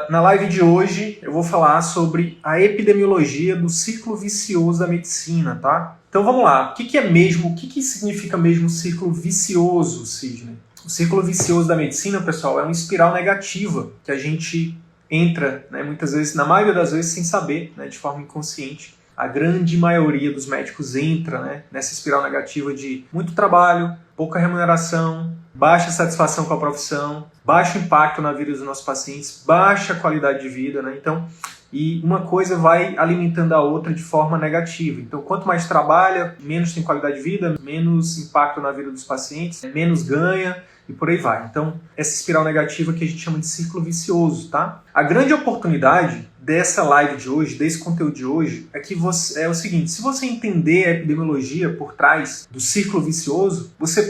Na live de hoje eu vou falar sobre a epidemiologia do ciclo vicioso da medicina, tá? Então vamos lá, o que significa mesmo ciclo vicioso, Sidney? O ciclo vicioso da medicina, pessoal, é uma espiral negativa que a gente entra, né, muitas vezes, na maioria das vezes, sem saber, né, de forma inconsciente. A grande maioria dos médicos entra, né, nessa espiral negativa de muito trabalho, pouca remuneração, baixa satisfação com a profissão, baixo impacto na vida dos nossos pacientes, baixa qualidade de vida, né? Então, e uma coisa vai alimentando a outra de forma negativa. Então, quanto mais trabalha, menos tem qualidade de vida, menos impacto na vida dos pacientes, menos ganha e por aí vai. Então, essa espiral negativa que a gente chama de ciclo vicioso, tá? A grande oportunidade dessa live de hoje, desse conteúdo de hoje, é que é o seguinte: se você entender a epidemiologia por trás do ciclo vicioso, você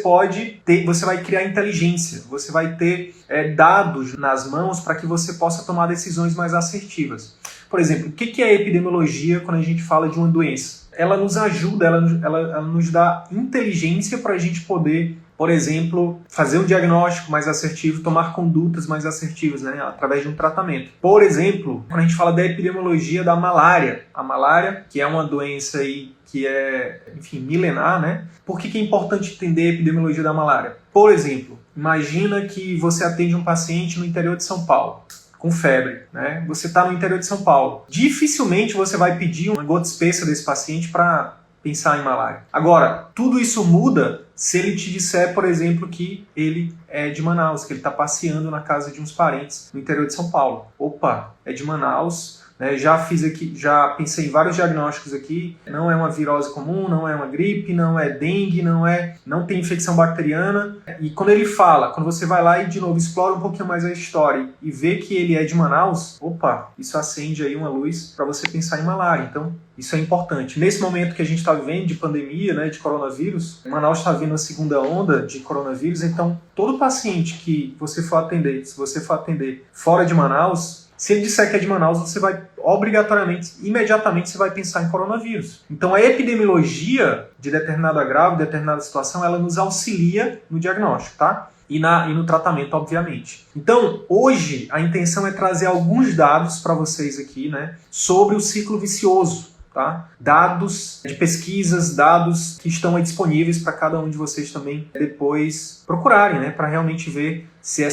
vai criar inteligência, você vai ter dados nas mãos para que você possa tomar decisões mais assertivas. Por exemplo, o que é a epidemiologia quando a gente fala de uma doença? Ela nos ajuda, ela nos dá inteligência para a gente poder, por exemplo, fazer um diagnóstico mais assertivo, tomar condutas mais assertivas, né, através de um tratamento. Por exemplo, quando a gente fala da epidemiologia da malária, a malária, que é uma doença aí que é, enfim, milenar, né? Por que é importante entender a epidemiologia da malária? Por exemplo, imagina que você atende um paciente no interior de São Paulo, com febre, né? Você está no interior de São Paulo. Dificilmente você vai pedir uma gota espessa desse paciente para pensar em malária. Agora, tudo isso muda se ele te disser, por exemplo, que ele é de Manaus, que ele está passeando na casa de uns parentes no interior de São Paulo. Opa, é de Manaus, né? Já pensei em vários diagnósticos aqui. Não é uma virose comum, não é uma gripe, não é dengue, não tem infecção bacteriana. E quando você vai lá e de novo explora um pouquinho mais a história e vê que ele é de Manaus, opa, isso acende aí uma luz para você pensar em malária. Então, isso é importante. Nesse momento que a gente está vivendo de pandemia, né, de coronavírus, Manaus está vindo a segunda onda de coronavírus, então todo paciente que você for atender, se você for atender fora de Manaus, se ele disser que é de Manaus, você vai obrigatoriamente, imediatamente você vai pensar em coronavírus. Então a epidemiologia de determinado agravo, de determinada situação, ela nos auxilia no diagnóstico, tá? E no tratamento, obviamente. Então, hoje, a intenção é trazer alguns dados para vocês aqui, né, sobre o ciclo vicioso. Tá? Dados de pesquisas, dados que estão aí disponíveis para cada um de vocês também depois procurarem, né, para realmente ver se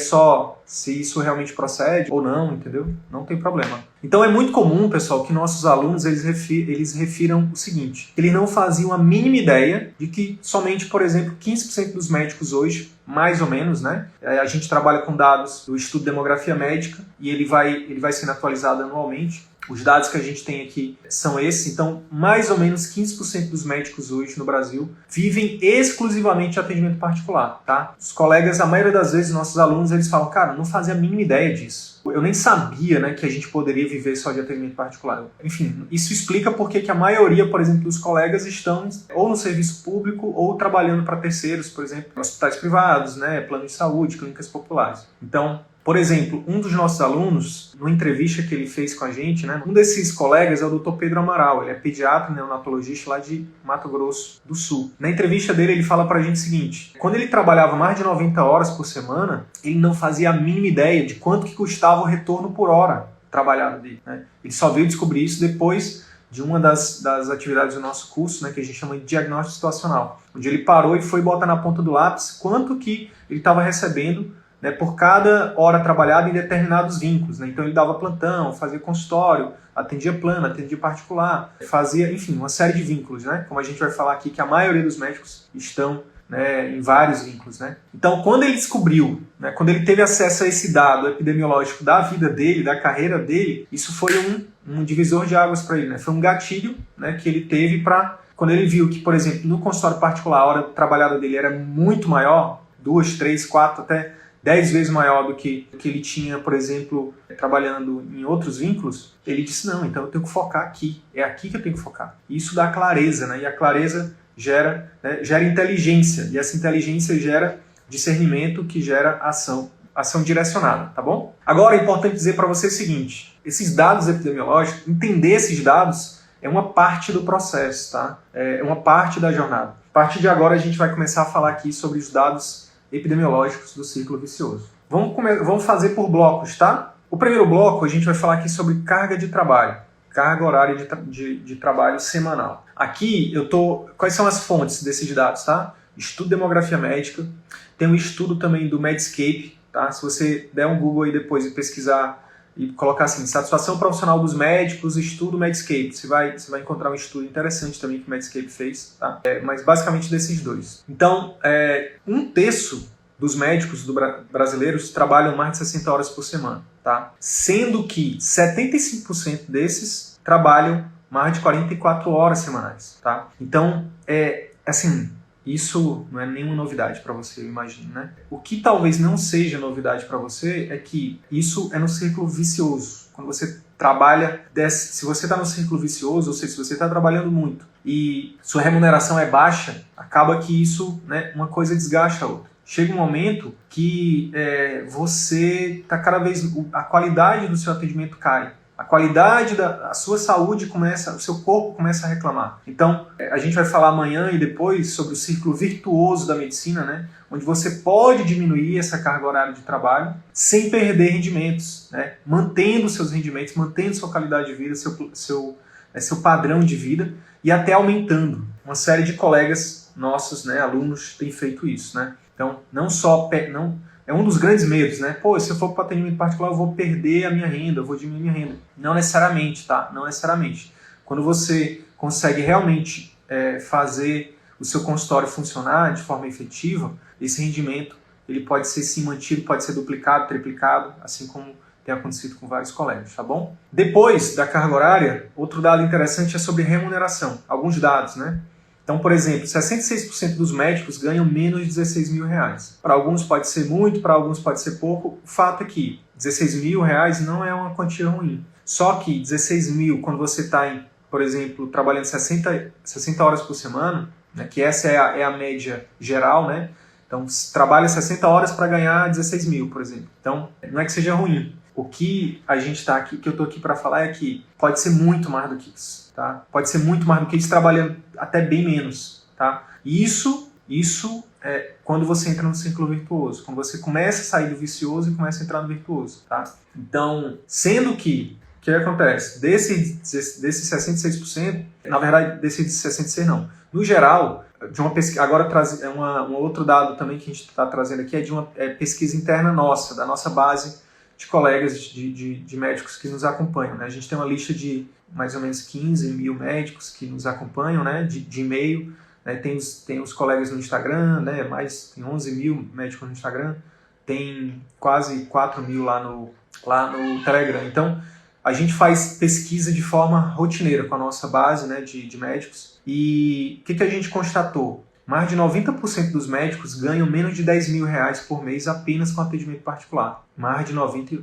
isso realmente procede ou não, entendeu? Não tem problema. Então é muito comum, pessoal, que nossos alunos eles refiram o seguinte: eles não faziam a mínima ideia de que somente, por exemplo, 15% dos médicos hoje, mais ou menos, né? A gente trabalha com dados do Estudo de Demografia Médica e ele vai sendo atualizado anualmente. Os dados que a gente tem aqui são esses, então mais ou menos 15% dos médicos hoje no Brasil vivem exclusivamente de atendimento particular, tá? Os colegas, a maioria das vezes, nossos alunos, eles falam: cara, não fazia a mínima ideia disso. Eu nem sabia, né, que a gente poderia viver só de atendimento particular. Enfim, isso explica porque que a maioria, por exemplo, dos colegas estão ou no serviço público ou trabalhando para terceiros, por exemplo, hospitais privados, né, plano de saúde, clínicas populares. Então, por exemplo, um dos nossos alunos, numa entrevista que ele fez com a gente, né, um desses colegas é o Dr. Pedro Amaral, ele é pediatra, neonatologista lá de Mato Grosso do Sul. Na entrevista dele, ele fala pra gente o seguinte: quando ele trabalhava mais de 90 horas por semana, ele não fazia a mínima ideia de quanto que custava o retorno por hora trabalhado dele, né? Ele só veio descobrir isso depois de uma das atividades do nosso curso, né, que a gente chama de diagnóstico situacional, onde ele parou e foi botar na ponta do lápis quanto que ele estava recebendo, né, por cada hora trabalhada em determinados vínculos, né? Então ele dava plantão, fazia consultório, atendia plano, atendia particular, fazia, enfim, uma série de vínculos, né? Como a gente vai falar aqui que a maioria dos médicos estão, né, em vários vínculos, né? Então, quando ele descobriu, né, quando ele teve acesso a esse dado epidemiológico da vida dele, da carreira dele, isso foi um divisor de águas para ele, né? Foi um gatilho, né, que ele teve para, quando ele viu que, por exemplo, no consultório particular a hora trabalhada dele era muito maior, 2, 3, 4, até 10 vezes maior do que ele tinha, por exemplo, trabalhando em outros vínculos, ele disse: não, então eu tenho que focar aqui, é aqui que eu tenho que focar. Isso dá clareza, né? E a clareza gera inteligência, e essa inteligência gera discernimento, que gera ação direcionada, tá bom? Agora é importante dizer para você o seguinte: esses dados epidemiológicos, entender esses dados é uma parte do processo, tá? É uma parte da jornada. A partir de agora a gente vai começar a falar aqui sobre os dados epidemiológicos do ciclo vicioso. Vamos fazer por blocos, tá? O primeiro bloco a gente vai falar aqui sobre carga de trabalho, carga horária de trabalho semanal. Aqui quais são as fontes desses dados, tá? Estudo de demografia médica, tem um estudo também do Medscape, tá? Se você der um Google aí depois e pesquisar e colocar assim, satisfação profissional dos médicos, estudo Medscape, você vai encontrar um estudo interessante também que o Medscape fez, tá? Mas basicamente desses dois. Então, 1/3 dos médicos brasileiros trabalham mais de 60 horas por semana, tá? Sendo que 75% desses trabalham mais de 44 horas semanais, tá? Então, assim, isso não é nenhuma novidade para você, eu imagino, né? O que talvez não seja novidade para você é que isso é no círculo vicioso. Quando você trabalha, se você está no círculo vicioso, ou seja, se você está trabalhando muito e sua remuneração é baixa, acaba que isso, né, uma coisa desgasta a outra. Chega um momento que você está a qualidade do seu atendimento cai. A qualidade a sua saúde o seu corpo começa a reclamar. Então, a gente vai falar amanhã e depois sobre o círculo virtuoso da medicina, né? Onde você pode diminuir essa carga horária de trabalho sem perder rendimentos, né? Mantendo seus rendimentos, mantendo sua qualidade de vida, seu padrão de vida e até aumentando. Uma série de colegas nossos, né, alunos, têm feito isso, né? Então, é um dos grandes medos, né? Pô, se eu for para atendimento particular, eu vou perder a minha renda, eu vou diminuir minha renda. Não necessariamente, tá? Não necessariamente. Quando você consegue realmente fazer o seu consultório funcionar de forma efetiva, esse rendimento ele pode ser sim mantido, pode ser duplicado, triplicado, assim como tem acontecido com vários colegas, tá bom? Depois da carga horária, outro dado interessante é sobre remuneração. Alguns dados, né? Então, por exemplo, 66% dos médicos ganham menos de 16 mil reais. Para alguns pode ser muito, para alguns pode ser pouco. O fato é que 16 mil reais não é uma quantia ruim. Só que 16 mil, quando você está, por exemplo, trabalhando 60 horas por semana, né, que essa é a média geral, né? Então, trabalha 60 horas para ganhar 16 mil, por exemplo. Então, não é que seja ruim. O que a gente está aqui, que eu estou aqui para falar é que pode ser muito mais do que isso, tá? Pode ser muito mais do que isso, trabalhando até bem menos, tá? E isso é quando você entra no círculo virtuoso, quando você começa a sair do vicioso e começa a entrar no virtuoso, tá? Então, sendo que o que acontece? Desses 66%, na verdade, desses 66% não. No geral, de uma pesquisa, agora um outro dado também que a gente está trazendo aqui é de uma pesquisa interna nossa, da nossa base de colegas de médicos que nos acompanham, né? A gente tem uma lista de mais ou menos 15 mil médicos que nos acompanham, né? De e-mail, né? Tem os colegas no Instagram, né? Tem 11 mil médicos no Instagram, tem quase 4 mil lá no Telegram. Então, a gente faz pesquisa de forma rotineira com a nossa base, né, de médicos. E o que a gente constatou? Mais de 90% dos médicos ganham menos de 10 mil reais por mês apenas com atendimento particular. Mais de 90%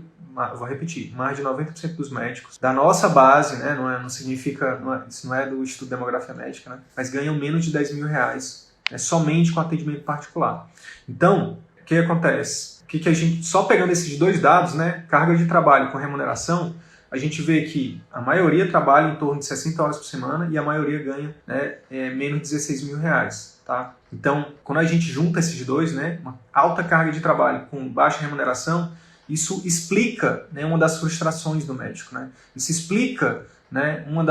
dos médicos da nossa base, né, não significa, isso não é do estudo de demografia médica, né, mas ganham menos de 10 mil reais, né, somente com atendimento particular. Então, o que acontece? Só pegando esses dois dados, né, carga de trabalho com remuneração, a gente vê que a maioria trabalha em torno de 60 horas por semana e a maioria ganha, né, menos de 16 mil reais. Tá? Então, quando a gente junta esses dois, né, uma alta carga de trabalho com baixa remuneração, isso explica, né, uma das frustrações do médico. Né? Isso explica, né, um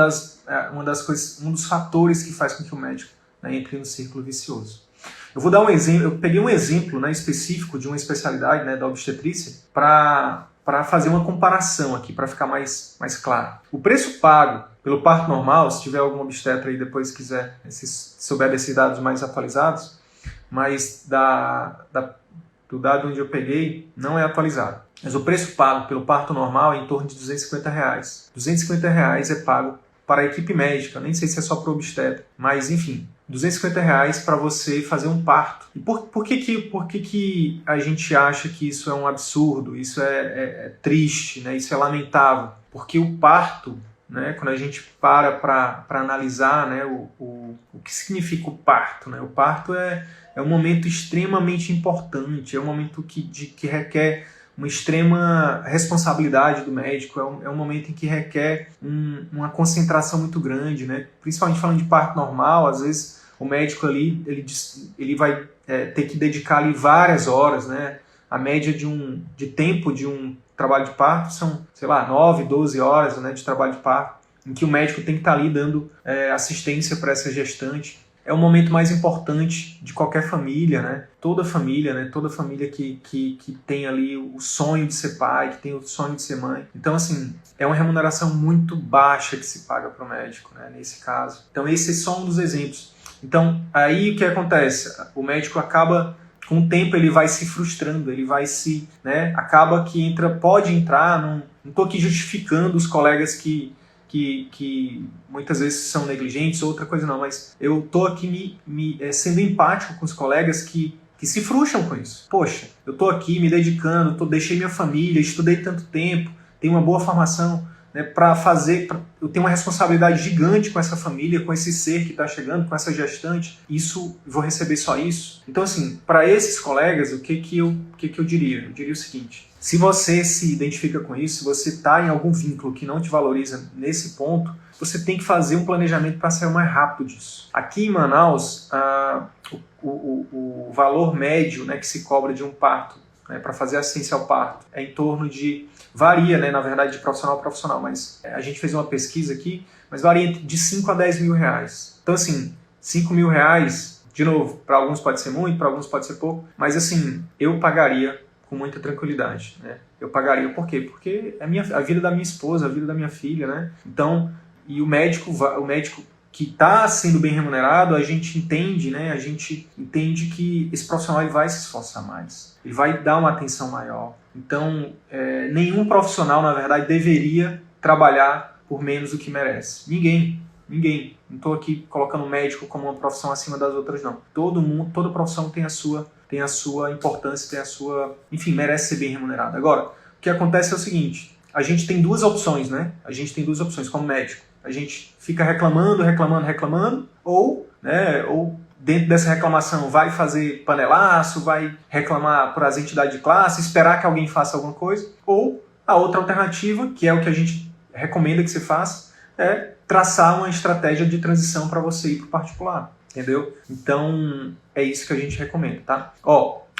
dos fatores que faz com que o médico, né, entre no círculo vicioso. Eu vou dar um exemplo, eu peguei um exemplo, né, específico de uma especialidade, né, da obstetrícia para fazer uma comparação aqui, para ficar mais claro. O preço pago pelo parto normal, se tiver algum obstetra aí depois quiser, se souber desses dados mais atualizados, mas do dado onde eu peguei não é atualizado. Mas o preço pago pelo parto normal é em torno de R$250. R$250 é pago para a equipe médica, nem sei se é só para o obstetra, mas enfim, R$250 para você fazer um parto. E por que a gente acha que isso é um absurdo, isso é triste, né? Isso é lamentável? Porque o parto, né, quando a gente para analisar, né, o que significa o parto, né? O parto é um momento extremamente importante, é um momento que requer uma extrema responsabilidade do médico, é um momento em que requer uma concentração muito grande, né? Principalmente falando de parto normal, às vezes o médico ali ele vai ter que dedicar ali várias horas, né? A média de tempo de um trabalho de parto são, sei lá, 9, 12 horas, né, de trabalho de parto, em que o médico tem que estar ali dando assistência para essa gestante. É o momento mais importante de qualquer família, né? Toda família, né? Toda família que tem ali o sonho de ser pai, que tem o sonho de ser mãe. Então, assim, é uma remuneração muito baixa que se paga para o médico, né? Nesse caso. Então, esse é só um dos exemplos. Então, aí o que acontece? O médico acaba, com o tempo, ele vai se frustrando, ele vai se, né? Acaba que pode entrar, não estou aqui justificando os colegas que muitas vezes são negligentes, outra coisa não, mas eu estou aqui sendo empático com os colegas que se frustram com isso. Poxa, eu estou aqui me dedicando, deixei minha família, estudei tanto tempo, tenho uma boa formação, né, eu tenho uma responsabilidade gigante com essa família, com esse ser que está chegando, com essa gestante, vou receber só isso? Então, assim, para esses colegas, o que eu diria? Eu diria o seguinte: se você se identifica com isso, se você está em algum vínculo que não te valoriza nesse ponto, você tem que fazer um planejamento para sair o mais rápido disso. Aqui em Manaus, o valor médio, né, que se cobra de um parto, né, para fazer assistência ao parto, é em torno de... Varia, né, na verdade, de profissional a profissional, mas a gente fez uma pesquisa aqui, mas varia de 5 a 10 mil reais. Então, assim, 5 mil reais, de novo, para alguns pode ser muito, para alguns pode ser pouco, mas, assim, eu pagaria com muita tranquilidade, né? Eu pagaria, por quê? Porque é a vida da minha esposa, a vida da minha filha, né? Então, e o médico que está sendo bem remunerado, a gente entende, né? A gente entende que esse profissional ele vai se esforçar mais, ele vai dar uma atenção maior. Então, nenhum profissional, na verdade, deveria trabalhar por menos do que merece. Ninguém. Não estou aqui colocando o médico como uma profissão acima das outras, não. Toda profissão tem a sua importância, enfim, merece ser bem remunerada. Agora, o que acontece é o seguinte: a gente tem duas opções, né? A gente tem duas opções como médico. A gente fica reclamando, ou dentro dessa reclamação vai fazer panelaço, vai reclamar por as entidades de classe, esperar que alguém faça alguma coisa, ou a outra alternativa, que é o que a gente recomenda que você faça, é traçar uma estratégia de transição para você ir para o particular, entendeu? Então, é isso que a gente recomenda, tá?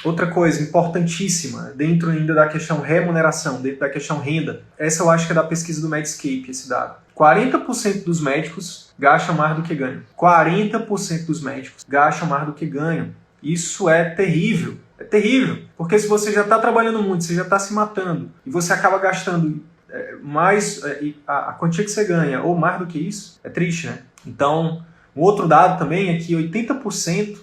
Outra coisa importantíssima, dentro ainda da questão remuneração, dentro da questão renda, essa eu acho que é da pesquisa do Medscape, esse dado. 40% dos médicos gastam mais do que ganham. 40% dos médicos gastam mais do que ganham. Isso é terrível. É terrível. Porque se você já está trabalhando muito, você já está se matando, e você acaba gastando mais a quantia que você ganha, ou mais do que isso, é triste, né? Então, um outro dado também é que 80%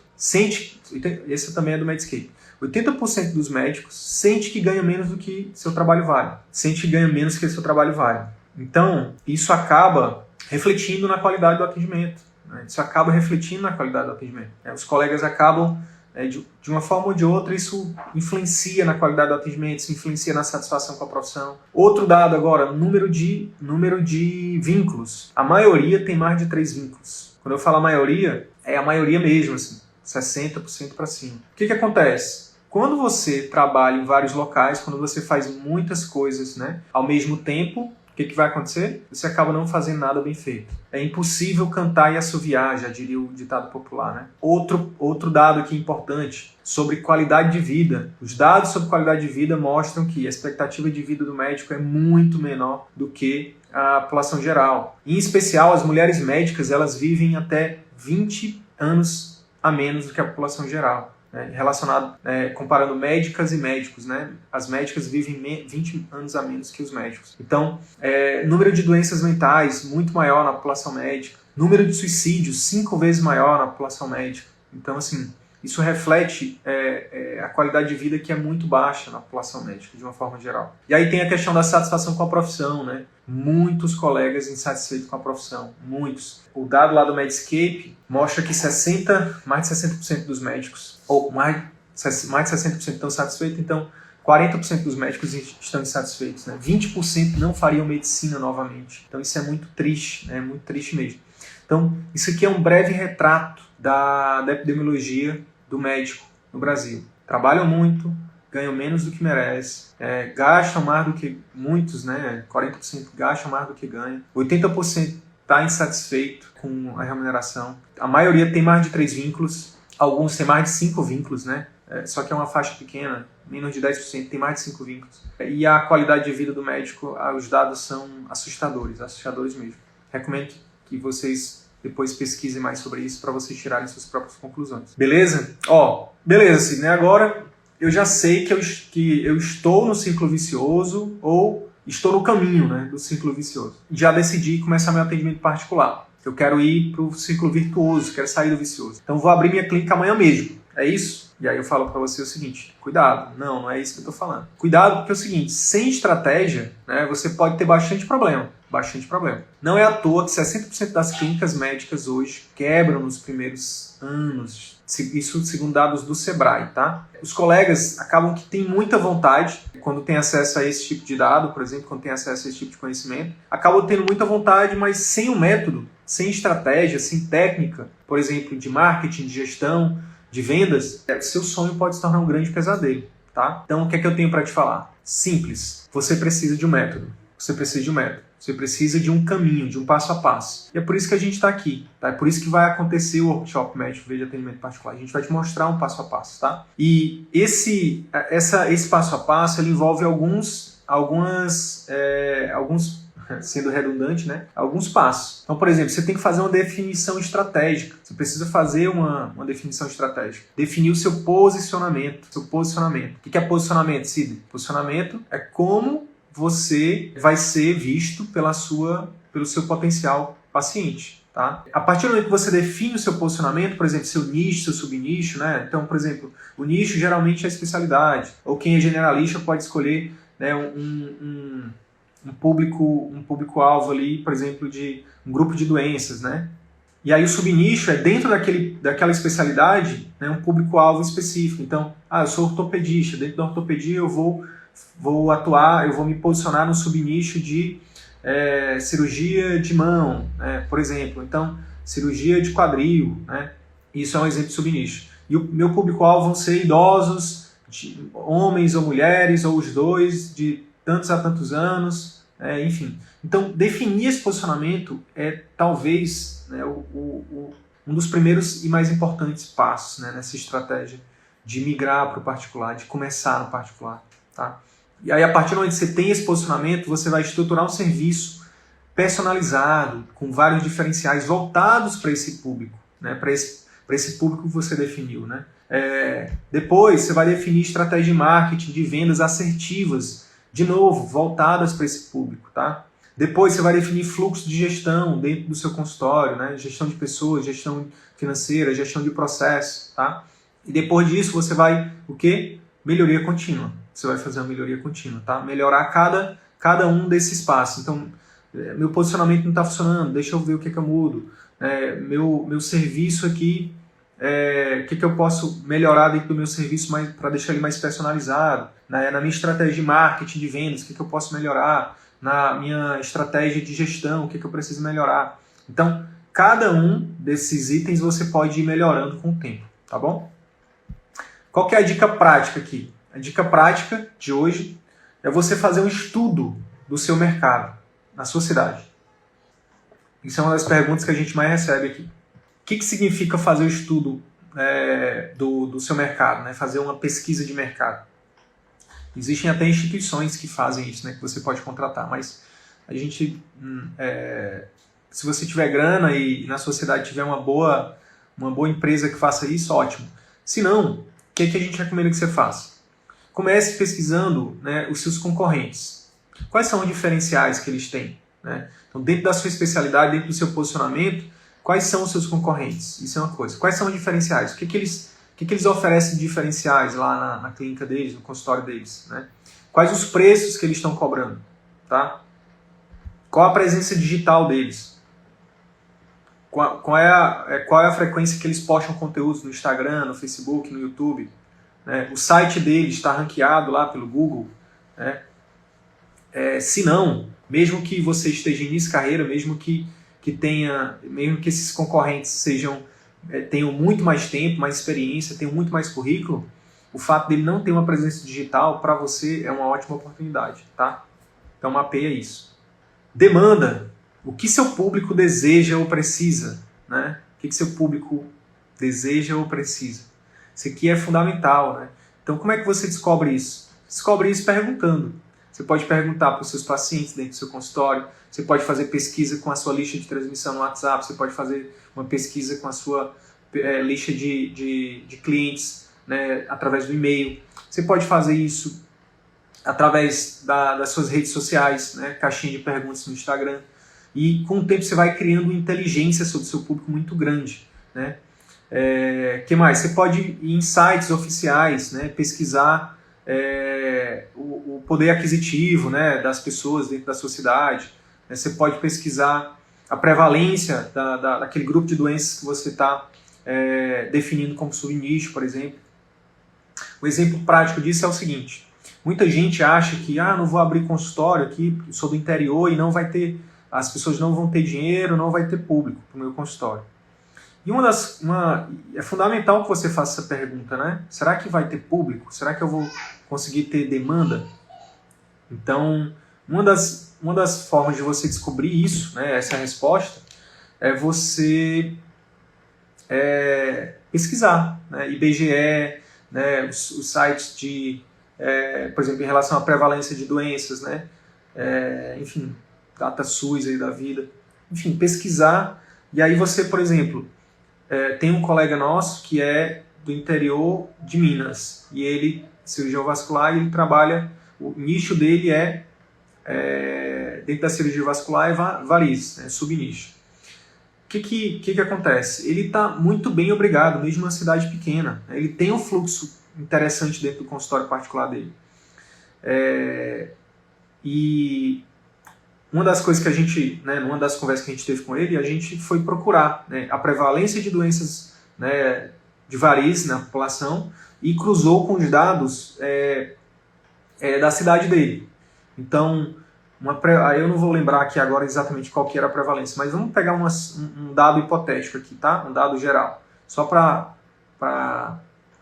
esse também é do Medscape, 80% dos médicos sente que ganha menos do que seu trabalho vale. Sente que ganha menos que seu trabalho vale. Então, isso acaba refletindo na qualidade do atendimento, né? Isso acaba refletindo na qualidade do atendimento. Os colegas acabam, de uma forma ou de outra, isso influencia na qualidade do atendimento, isso influencia na satisfação com a profissão. Outro dado agora, número de vínculos. A maioria tem mais de 3 vínculos. Quando eu falo a maioria, é a maioria mesmo, assim, 60% para cima. O que acontece? Quando você trabalha em vários locais, quando você faz muitas coisas, né, ao mesmo tempo, o que vai acontecer? Você acaba não fazendo nada bem feito. É impossível cantar e assoviar, já diria o ditado popular, né? Outro dado aqui importante, sobre qualidade de vida. Os dados sobre qualidade de vida mostram que a expectativa de vida do médico é muito menor do que a população geral. Em especial, as mulheres médicas, elas vivem até 20 anos a menos do que a população geral. Relacionado, comparando médicas e médicos, né? As médicas vivem 20 anos a menos que os médicos. Então, número de doenças mentais muito maior na população médica, número de suicídios 5 vezes maior na população médica. Então, assim, isso reflete a qualidade de vida que é muito baixa na população médica, de uma forma geral. E aí tem a questão da satisfação com a profissão, né? Muitos colegas insatisfeitos com a profissão, muitos. O dado lá do Medscape mostra que mais de 60% dos médicos, ou mais de 60% estão satisfeitos, então 40% dos médicos estão insatisfeitos, né? 20% não fariam medicina novamente. Então isso é muito triste, né? Muito triste mesmo. Então isso aqui é um breve retrato da epidemiologia do médico no Brasil. Trabalham muito, ganham menos do que merece, gastam mais do que muitos, né? 40% gastam mais do que ganham, 80% está insatisfeito com a remuneração. A maioria tem mais de 3 vínculos, alguns têm mais de 5 vínculos, né? só que é uma faixa pequena, menos de 10%, tem mais de 5 vínculos. E a qualidade de vida do médico, os dados são assustadores mesmo. Recomendo que vocês depois pesquisem mais sobre isso para vocês tirarem suas próprias conclusões. Beleza? Beleza, Sidney. Agora eu já sei que eu estou no ciclo vicioso ou estou no caminho, né, do ciclo vicioso. Já decidi começar meu atendimento particular. Eu quero ir para o ciclo virtuoso, quero sair do vicioso. Então vou abrir minha clínica amanhã mesmo. É isso? E aí eu falo para você o seguinte, cuidado. Não é isso que eu estou falando. Cuidado porque é o seguinte, sem estratégia, né, você pode ter bastante problema. Não é à toa que 60% das clínicas médicas hoje quebram nos primeiros anos. Isso segundo dados do Sebrae, tá? Os colegas acabam que têm muita vontade, quando tem acesso a esse tipo de dado, por exemplo, quando tem acesso a esse tipo de conhecimento, acabam tendo muita vontade, mas sem um método, sem estratégia, sem técnica, por exemplo, de marketing, de gestão, de vendas, seu sonho pode se tornar um grande pesadelo, tá? Então, o que é que eu tenho para te falar? Simples. Você precisa de um método. Você precisa de um caminho, de um passo a passo. E é por isso que a gente está aqui, tá? É por isso que vai acontecer o workshop médico de atendimento particular. A gente vai te mostrar um passo a passo, tá? E esse passo a passo, ele envolve alguns, sendo redundante, né? Alguns passos. Então, por exemplo, você tem que fazer uma definição estratégica. Você precisa fazer uma definição estratégica. Definir o seu posicionamento. O que é posicionamento, Sidney? Posicionamento é como você vai ser visto pelo seu potencial paciente. Tá? A partir do momento que você define o seu posicionamento, por exemplo, seu nicho, seu subnicho, né? Então, por exemplo, o nicho geralmente é a especialidade, ou quem é generalista pode escolher, né, um público-alvo ali, por exemplo, de um grupo de doenças, né? E aí o subnicho é dentro daquela especialidade, né, um público-alvo específico. Então, eu sou ortopedista, dentro da ortopedia eu vou me posicionar no subnicho de cirurgia de mão, né, por exemplo. Então, cirurgia de quadril, né, isso é um exemplo de subnicho. E o meu público-alvo vão ser idosos, homens ou mulheres, ou os dois, de tantos a tantos anos, enfim. Então, definir esse posicionamento é talvez, né, um dos primeiros e mais importantes passos, né, nessa estratégia de migrar para o particular, de começar no particular. Tá? E aí, a partir do momento que você tem esse posicionamento, você vai estruturar um serviço personalizado, com vários diferenciais voltados para esse público, né? Para esse público que você definiu. Né? Depois, você vai definir estratégia de marketing, de vendas assertivas, de novo, voltadas para esse público. Tá? Depois, você vai definir fluxo de gestão dentro do seu consultório, né? Gestão de pessoas, gestão financeira, gestão de processo. Tá? E depois disso, você vai, o quê? Melhoria contínua. Você vai fazer uma melhoria contínua, tá? Melhorar cada um desses passos. Então, meu posicionamento não está funcionando, deixa eu ver o que eu mudo. Meu serviço aqui, o que eu posso melhorar dentro do meu serviço para deixar ele mais personalizado. Na minha estratégia de marketing, de vendas, o que eu posso melhorar. Na minha estratégia de gestão, o que eu preciso melhorar. Então, cada um desses itens você pode ir melhorando com o tempo, tá bom? Qual que é a dica prática aqui? A dica prática de hoje é você fazer um estudo do seu mercado, na sua cidade. Isso é uma das perguntas que a gente mais recebe aqui. O que significa fazer o estudo do seu mercado, né? Fazer uma pesquisa de mercado? Existem até instituições que fazem isso, né? Que você pode contratar, mas a gente, se você tiver grana e na sua cidade tiver uma boa empresa que faça isso, ótimo. Se não, o que a gente recomenda que você faça? Comece pesquisando, né, os seus concorrentes. Quais são os diferenciais que eles têm? Né? Então, dentro da sua especialidade, dentro do seu posicionamento, quais são os seus concorrentes? Isso é uma coisa. Quais são os diferenciais? O que eles oferecem de diferenciais lá na clínica deles, no consultório deles? Né? Quais os preços que eles estão cobrando? Tá? Qual a presença digital deles? Qual é a frequência que eles postam conteúdos no Instagram, no Facebook, no YouTube? O site deles está ranqueado lá pelo Google. Né? Se não, mesmo que você esteja em início de carreira, mesmo que esses concorrentes tenham muito mais tempo, mais experiência, tenham muito mais currículo, o fato dele não ter uma presença digital, para você é uma ótima oportunidade. Tá? Então mapeia isso. Demanda. O que seu público deseja ou precisa? Né? O que seu público deseja ou precisa? Isso aqui é fundamental, né? Então, como é que você descobre isso? Descobre isso perguntando. Você pode perguntar para os seus pacientes dentro do seu consultório, você pode fazer pesquisa com a sua lista de transmissão no WhatsApp, você pode fazer uma pesquisa com a sua lista de clientes, né, através do e-mail. Você pode fazer isso através das suas redes sociais, né, caixinha de perguntas no Instagram. E com o tempo você vai criando uma inteligência sobre o seu público muito grande, né? Que mais? Você pode ir em sites oficiais, né, pesquisar o poder aquisitivo, né, das pessoas dentro da sua cidade. Né? Você pode pesquisar a prevalência daquele grupo de doenças que você está definindo como subnicho, por exemplo. Um exemplo prático disso é o seguinte: muita gente acha que não vou abrir consultório aqui, sou do interior e não vai ter, as pessoas não vão ter dinheiro, não vai ter público para o meu consultório. E é fundamental que você faça essa pergunta, né? Será que vai ter público? Será que eu vou conseguir ter demanda? Então, uma das formas de você descobrir isso, né, essa resposta, é você pesquisar, né, IBGE, né, os sites por exemplo, em relação à prevalência de doenças, né, enfim, DataSUS aí da vida, enfim, pesquisar. E aí você, por exemplo, tem um colega nosso que é do interior de Minas, e ele, cirurgião vascular, e ele trabalha, o nicho dele dentro da cirurgia vascular é varizes, né, subnicho. O que acontece? Ele está muito bem obrigado, mesmo numa cidade pequena. Ele tem um fluxo interessante dentro do consultório particular dele. E uma das coisas que a gente, né, numa das conversas que a gente teve com ele, a gente foi procurar, né, a prevalência de doenças, né, de varizes na população e cruzou com os dados da cidade dele. Então, aí eu não vou lembrar aqui agora exatamente qual que era a prevalência, mas vamos pegar um dado hipotético aqui, tá? Um dado geral, só para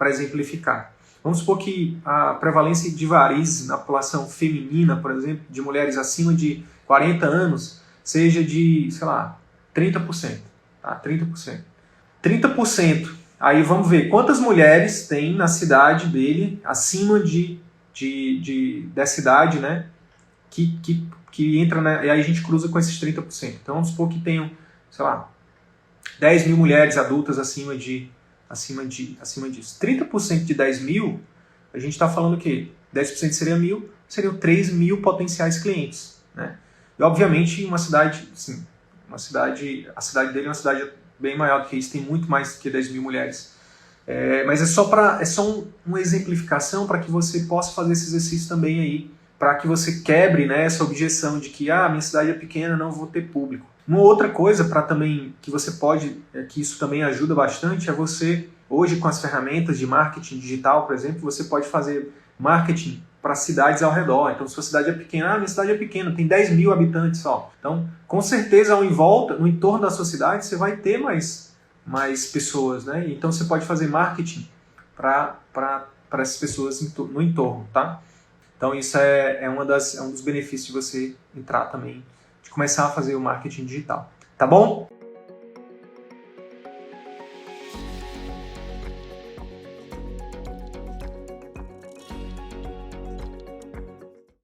exemplificar. Vamos supor que a prevalência de varizes na população feminina, por exemplo, de mulheres acima de 40 anos, seja de, sei lá, 30%. Tá? 30%. 30%. Aí vamos ver quantas mulheres tem na cidade dele, acima dessa idade, né? Que entra, né? E aí a gente cruza com esses 30%. Então vamos supor que tenham, sei lá, 10 mil mulheres adultas acima disso. 30% de 10 mil, a gente está falando o quê? 10% seria 1.000, seriam 3 mil potenciais clientes, né? E obviamente uma cidade, assim, a cidade dele é uma cidade bem maior do que isso, tem muito mais do que 10 mil mulheres. Mas é só uma exemplificação para que você possa fazer esse exercício também aí, para que você quebre, né, essa objeção de que minha cidade é pequena, não vou ter público. Uma outra coisa para também que você pode, que isso também ajuda bastante, é você, hoje com as ferramentas de marketing digital, por exemplo, você pode fazer marketing para cidades ao redor. Então, se sua cidade é pequena, minha cidade é pequena, tem 10 mil habitantes só. Então, com certeza, no entorno da sua cidade, você vai ter mais pessoas, né? Então, você pode fazer marketing para essas pessoas no entorno, tá? Então, isso é um dos benefícios de você entrar também, de começar a fazer o marketing digital. Tá bom?